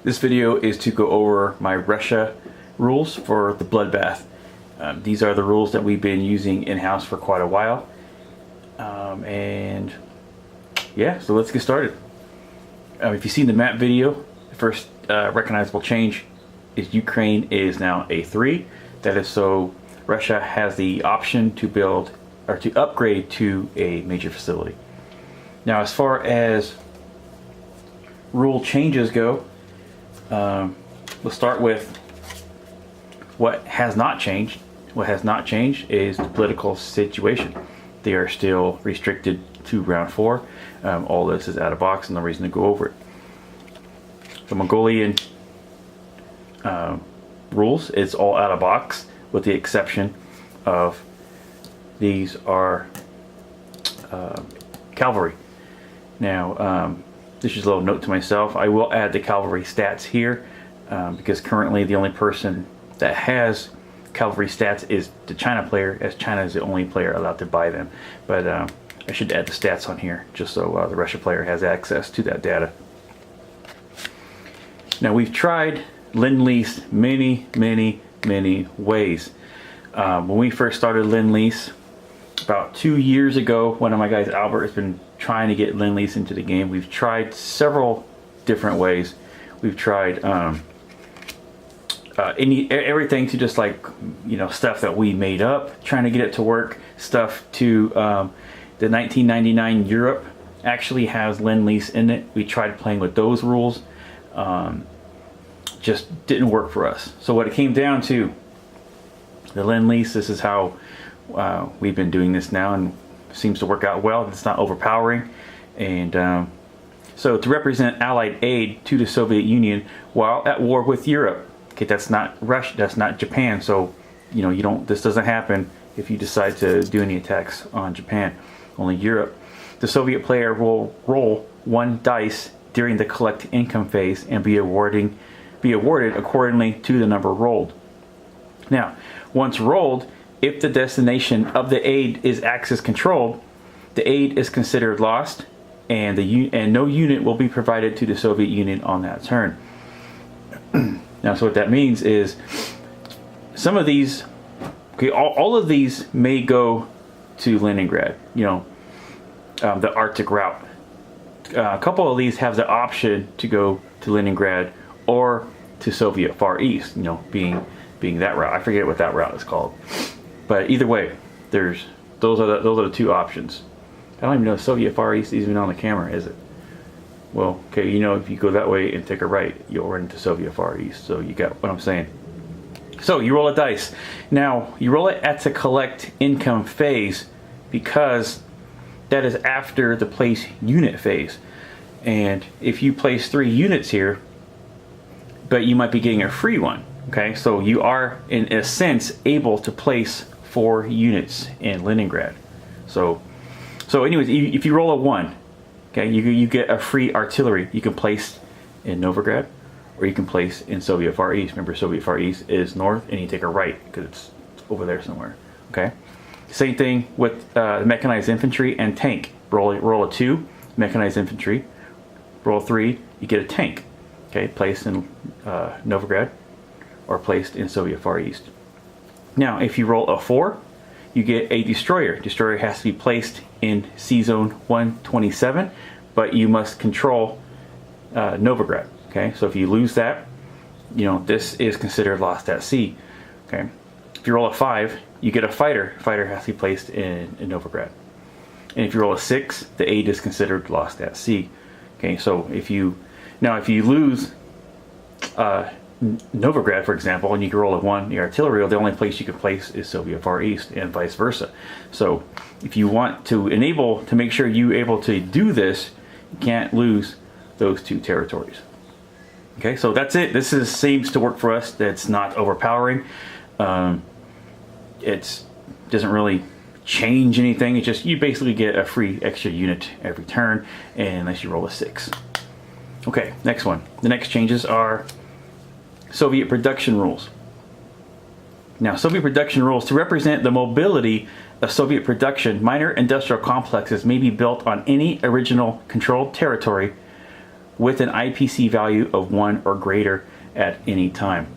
This video is to go over my Russia rules for the Bloodbath. These are the rules that we've been using in-house for quite a while. And yeah, so let's get started. If you've seen the map video, the first recognizable change is Ukraine is now A3. That is so Russia has the option to build or to upgrade to a major facility. Now, as far as rule changes go, we'll start with what has not changed. What has not changed is the political situation. They are still restricted to round 4. All this is out of box and no reason to go over it. The Mongolian rules, it's all out of box with the exception of these are cavalry. Now, this is a little note to myself. I will add the cavalry stats here because currently the only person that has cavalry stats is the China player, as China is the only player allowed to buy them. But I should add the stats on here just so the Russia player has access to that data. Now, we've tried Lend-Lease many ways. When we first started Lend-Lease about 2 years ago, one of my guys, Albert, has been trying to get Lend-Lease into the game. We've tried several different ways. We've tried everything to just like, you know, stuff that we made up, trying to get it to work, stuff to the 1999 Europe actually has Lend-Lease in it. We tried playing with those rules. Just didn't work for us. So what it came down to, the Lend-Lease, this is how we've been doing this now, and seems to work out well. It's not overpowering. And so to represent Allied aid to the Soviet Union while at war with Europe. Okay, that's not Russia, that's not Japan. So, you know, this doesn't happen if you decide to do any attacks on Japan, only Europe. The Soviet player will roll 1 dice during the collect income phase and be awarded accordingly to the number rolled. Now, once rolled, if the destination of the aid is Axis controlled, the aid is considered lost, and no unit will be provided to the Soviet Union on that turn. Now, so what that means is some of these, okay, all of these may go to Leningrad. You know, the Arctic route. A couple of these have the option to go to Leningrad or to Soviet Far East. You know, being that route. I forget what that route is called. But either way, those are the two options. I don't even know if Soviet Far East is even on the camera, is it? Well, okay, you know, if you go that way and take a right, you'll run into Soviet Far East. So you got what I'm saying. So you roll a dice. Now, you roll it at the collect income phase because that is after the place unit phase. And if you place 3 units here, but you might be getting a free one. Okay, so you are, in a sense, able to place 4 units in Leningrad. So anyways, if you roll a 1, okay, you get a free artillery. You can place in Novograd, or you can place in Soviet Far East. Remember, Soviet Far East is north, and you take a right because it's over there somewhere. Okay, same thing with mechanized infantry and tank. Roll a 2, mechanized infantry. Roll 3, you get a tank. Okay, placed in Novograd or placed in Soviet Far East. Now, if you roll a 4, you get a destroyer. Destroyer has to be placed in C Zone 127, but you must control Novograd. Okay, so if you lose that, you know, this is considered lost at sea. Okay, if you roll a 5, you get a fighter. Fighter has to be placed in Novograd. And if you roll a 6, the aid is considered lost at sea. Okay, so if you lose Novograd, for example, and you can roll a 1, the artillery, the only place you can place is Soviet Far East, and vice versa. So if you want to make sure you're able to do this, you can't lose those 2 territories. Okay, so that's it. This seems to work for us. That's not overpowering. It doesn't really change anything. It's just you basically get a free extra unit every turn, unless you roll a 6. Okay, next one. The next changes are Soviet production rules. Now, Soviet production rules, to represent the mobility of Soviet production, minor industrial complexes may be built on any original controlled territory with an IPC value of 1 or greater at any time.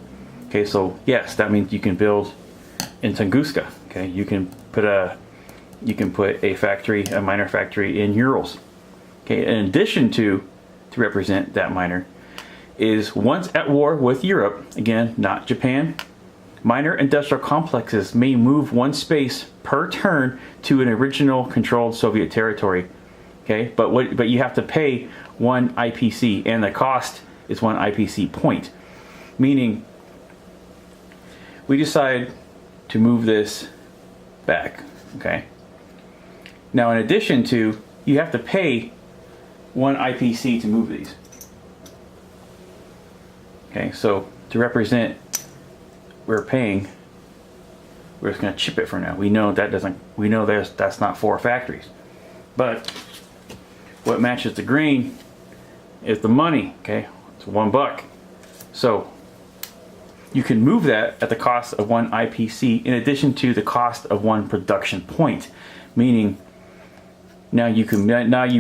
Okay, so yes, that means you can build in Tunguska. Okay, you can put a factory, a miner factory in Urals. Okay, in addition to represent that miner, is once at war with Europe, again, not Japan, minor industrial complexes may move one space per turn to an original controlled Soviet territory. Okay, but you have to pay 1 IPC, and the cost is 1 IPC point. Meaning, we decide to move this back. Okay. Now, in addition to, you have to pay 1 IPC to move these. Okay, so to represent, we're paying. We're just going to chip it for now. We know that doesn't. We know that's not 4 factories, but what matches the green is the money. Okay, it's $1. So you can move that at the cost of 1 IPC, in addition to the cost of 1 production point. Meaning, now you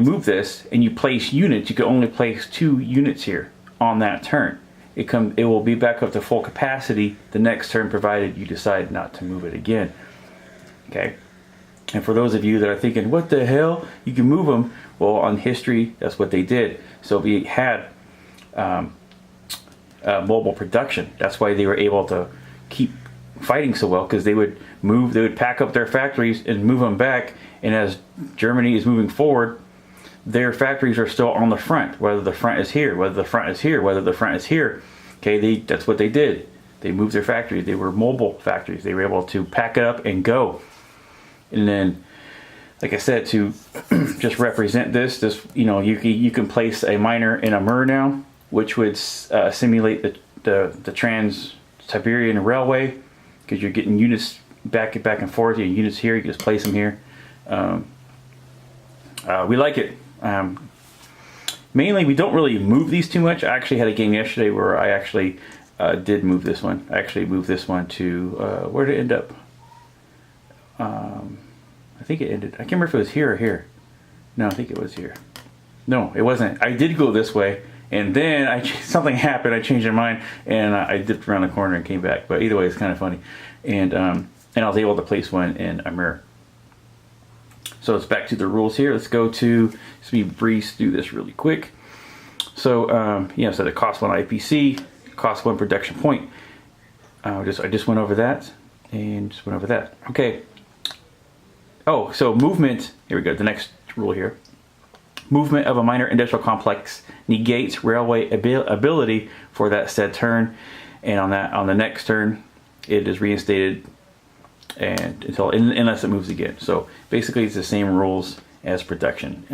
move this and you place units. You can only place 2 units here on that turn. It will be back up to full capacity the next turn, provided you decide not to move it again. Okay. And for those of you that are thinking, what the hell? You can move them. Well, on history, that's what they did. So we had mobile production. That's why they were able to keep fighting so well, because they would pack up their factories and move them back. And as Germany is moving forward, their factories are still on the front, whether the front is here, whether the front is here, whether the front is here. Okay, that's what they did. They moved their factories. They were mobile factories. They were able to pack it up and go. And then, like I said, to just represent this, you can place a miner in a Mir now, which would simulate the Trans-Siberian Railway, because you're getting units back and forth. You have units here. You can just place them here. We like it. Mainly, we don't really move these too much. I actually had a game yesterday where I actually did move this one. I actually moved this one to, where did it end up? I think it ended, I can't remember if it was here or here. No, I think it was here. No, it wasn't. I did go this way, and then something happened. I changed my mind, and I dipped around the corner and came back. But either way, it's kind of funny. And I was able to place one in a mirror. So it's back to the rules here. Let's go to, breeze through this really quick. So, so it costs 1 IPC, costs 1 production point. I just went over that, and just went over that. Okay. Oh, so movement, here we go, the next rule here. Movement of a minor industrial complex negates railway ability for that said turn, and on the next turn, it is reinstated and unless it moves again. So basically, it's the same rules as production.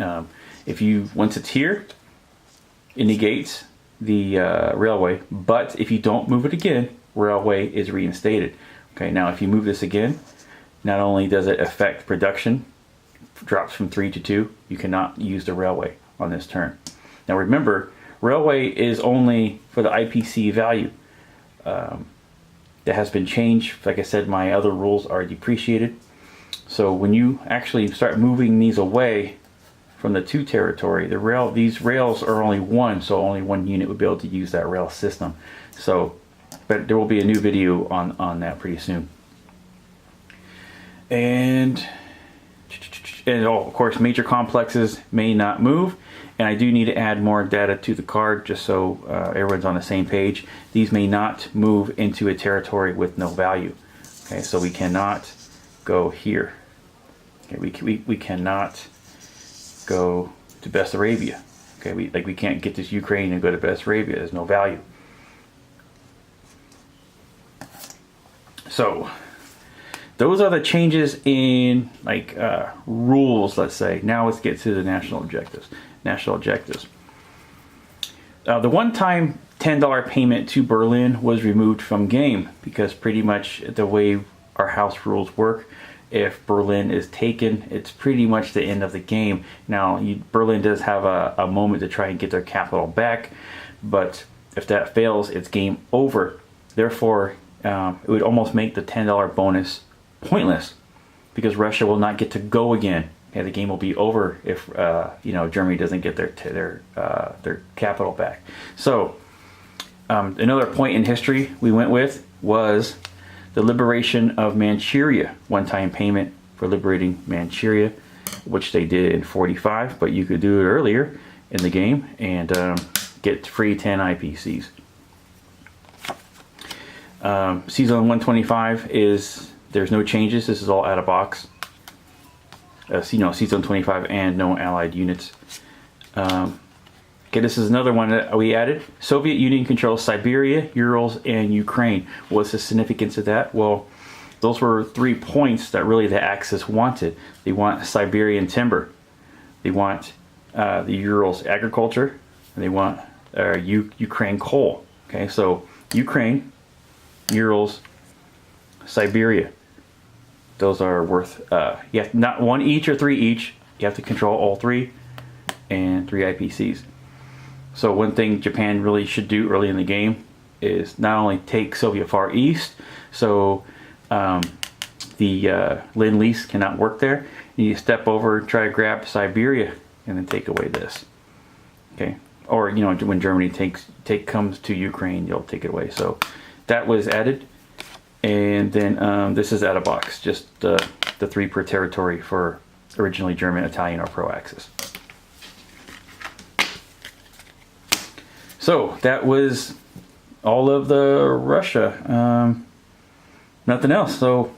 Once it's here, it negates the railway, but if you don't move it again, railway is reinstated. Okay, now if you move this again, not only does it affect production, drops from 3 to 2, you cannot use the railway on this turn. Now remember, railway is only for the IPC value. That has been changed. Like I said, my other rules are depreciated. So when you actually start moving these away from the 2 territory, these rails are only 1, so only 1 unit would be able to use that rail system. So, but there will be a new video on that pretty soon. And of course, major complexes may not move. And I do need to add more data to the card just so everyone's on the same page. These may not move into a territory with no value. Okay, so we cannot go here. Okay, we cannot go to Bessarabia. Okay, we can't get this Ukraine and go to Bessarabia. There's no value. So those are the changes in rules, let's say. Now let's get to the national objectives. The one-time $10 payment to Berlin was removed from game because pretty much the way our house rules work, if Berlin is taken, it's pretty much the end of the game. Now, Berlin does have a moment to try and get their capital back, but if that fails, it's game over. Therefore, it would almost make the $10 bonus pointless because Russia will not get to go again Okay, the game will be over if you know, Germany doesn't get their capital back. So another point in history we went with was the liberation of Manchuria, one-time payment for liberating Manchuria, which they did in 45, but you could do it earlier in the game and get free 10 IPCs. C-Zone 125 is, there's no changes. This is all out of box. C-Zone 25 and no allied units. Okay, this is another one that we added. Soviet Union controls Siberia, Urals, and Ukraine. What's the significance of that? Well, those were 3 points that really the Axis wanted. They want Siberian timber. They want the Urals agriculture. And they want Ukraine coal. Okay, so Ukraine, Urals, Siberia. Those are worth, you have not 1 each or 3 each. You have to control all 3 and 3 IPCs. So one thing Japan really should do early in the game is not only take Soviet Far East, so the Lend-Lease cannot work there. You step over, try to grab Siberia, and then take away this. Okay, or you know, when Germany comes to Ukraine, you'll take it away. So that was added, and then this is out of box, just the 3 per territory for originally German, Italian, or Pro-Axis. So that was all of the Russia. Nothing else. So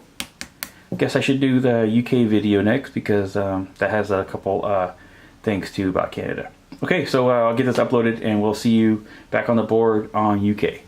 I guess I should do the UK video next, because that has a couple things too about Canada. Okay, so I'll get this uploaded and we'll see you back on the board on UK.